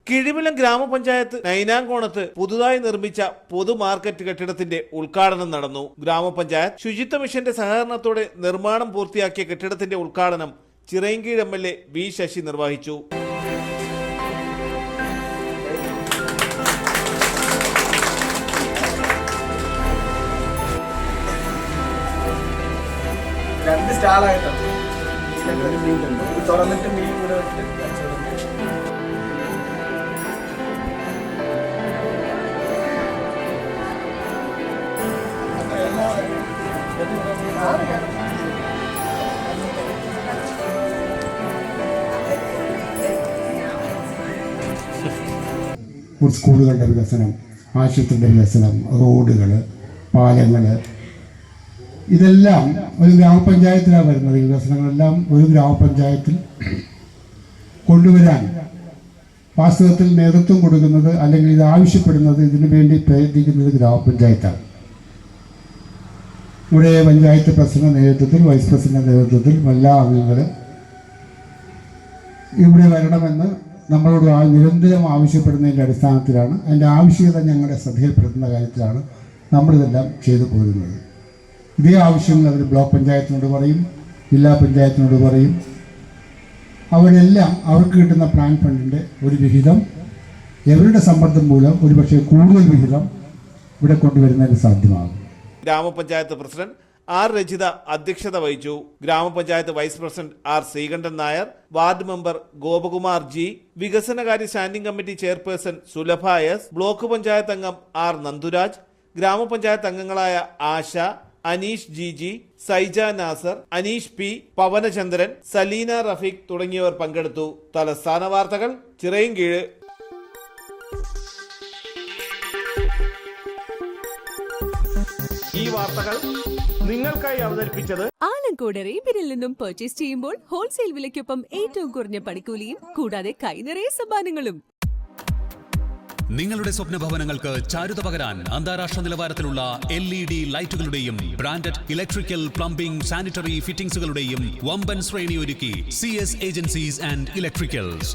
കിഴിവിലം ഗ്രാമപഞ്ചായത്ത് നൈനാങ്കോണത്ത് പുതുതായി നിർമ്മിച്ച പൊതു മാർക്കറ്റ് കെട്ടിടത്തിന്റെ ഉദ്ഘാടനം നടന്നു. ഗ്രാമപഞ്ചായത്ത് ശുചിത്വ മിഷന്റെ സഹകരണത്തോടെ നിർമ്മാണം പൂർത്തിയാക്കിയ കെട്ടിടത്തിന്റെ ഉദ്ഘാടനം ചിറയൻകീഴ് MLA വി ശശി നിർവഹിച്ചു. രണ്ട് സ്റ്റാളായിട്ടാണ് തുറന്നിട്ട് മീൻ കൂടെ സ്കൂളുകളുടെ വികസനം, ആശുപത്രിയുടെ വികസനം, റോഡുകൾ, പാലങ്ങൾ, ഇതെല്ലാം ഒരു ഗ്രാമപഞ്ചായത്തിലാണ് വരുന്നത്. വികസനങ്ങളെല്ലാം ഒരു ഗ്രാമപഞ്ചായത്തിൽ കൊണ്ടുവരാൻ വാസ്തവത്തിൽ നേതൃത്വം കൊടുക്കുന്നത് അല്ലെങ്കിൽ ഇത് ആവശ്യപ്പെടുന്നത്, ഇതിനു വേണ്ടി പ്രയത്നിക്കുന്നത് ഗ്രാമപഞ്ചായത്താണ്. ഇവിടെ പഞ്ചായത്ത് പ്രസിഡന്റ് നേതൃത്വത്തിൽ, വൈസ് പ്രസിഡന്റ് നേതൃത്വത്തിൽ എല്ലാ അംഗങ്ങളും ഇവിടെ വരണമെന്ന് നമ്മളോട് നിരന്തരം ആവശ്യപ്പെടുന്നതിൻ്റെ അടിസ്ഥാനത്തിലാണ്, അതിൻ്റെ ആവശ്യകത ഞങ്ങളുടെ ശ്രദ്ധയിൽപ്പെടുത്തുന്ന കാര്യത്തിലാണ് നമ്മളിതെല്ലാം ചെയ്തു പോരുന്നത്. ഇതേ ആവശ്യങ്ങൾ അവർ ബ്ലോക്ക് പഞ്ചായത്തിനോട് പറയും, ജില്ലാ പഞ്ചായത്തിനോട് പറയും. അവരെല്ലാം അവർക്ക് കിട്ടുന്ന പ്ലാൻ ഫണ്ടിൻ്റെ ഒരു വിഹിതം അവരുടെ സമ്മർദ്ദം മൂലം ഒരുപക്ഷെ കൂടുതൽ വിഹിതം ഇവിടെ കൊണ്ടുവരുന്നതിന് സാധ്യമാകും. ഗ്രാമപഞ്ചായത്ത് പ്രസിഡന്റ് ആർ രജിത അധ്യക്ഷത വഹിച്ചു. ഗ്രാമപഞ്ചായത്ത് vice president R Sreekantan Nair, ward member Gopakumar G, വികസനകാര്യ standing committee chairperson Sulabha S, block panchayat അംഗം ആർ നന്ദുരാജ്, ഗ്രാമപഞ്ചായത്ത് അംഗങ്ങളായ ആശ, അനീഷ് ജി, സൈജ നാസർ, അനീഷ് പി, പവനചന്ദ്രൻ, സലീന റഫീഖ് തുടങ്ങിയവർ പങ്കെടുത്തു. തലസ്ഥാന വാർത്തകൾ, ചിറയൻകീഴ്. ഈ വാർത്തകൾ നിങ്ങൾക്കായി അവതരിപ്പിച്ചത് ആലങ്കോട് റീബിനിൽ നിന്നും പർച്ചേസ് ചെയ്യുമ്പോൾ ഹോൾസെയിൽ വിലയ്ക്കൊപ്പം ഏറ്റവും കുറഞ്ഞ പണിക്കൂലിയും കൂടാതെ കൈനിറയെ സമ്മാനങ്ങളും. നിങ്ങളുടെ സ്വപ്ന ഭവനങ്ങൾക്ക് ചാരുത പകരാൻ അന്താരാഷ്ട്ര നിലവാരത്തിലുള്ള LED ലൈറ്റുകളുടെയും ബ്രാൻഡഡ് ഇലക്ട്രിക്കൽ, പ്ലംബിംഗ്, സാനിറ്ററി ഫിറ്റിംഗ്സുകളുടെയും വമ്പൻ ശ്രേണി ഒരുക്കി CS ഏജൻസീസ് ആൻഡ് ഇലക്ട്രിക്കൽസ്.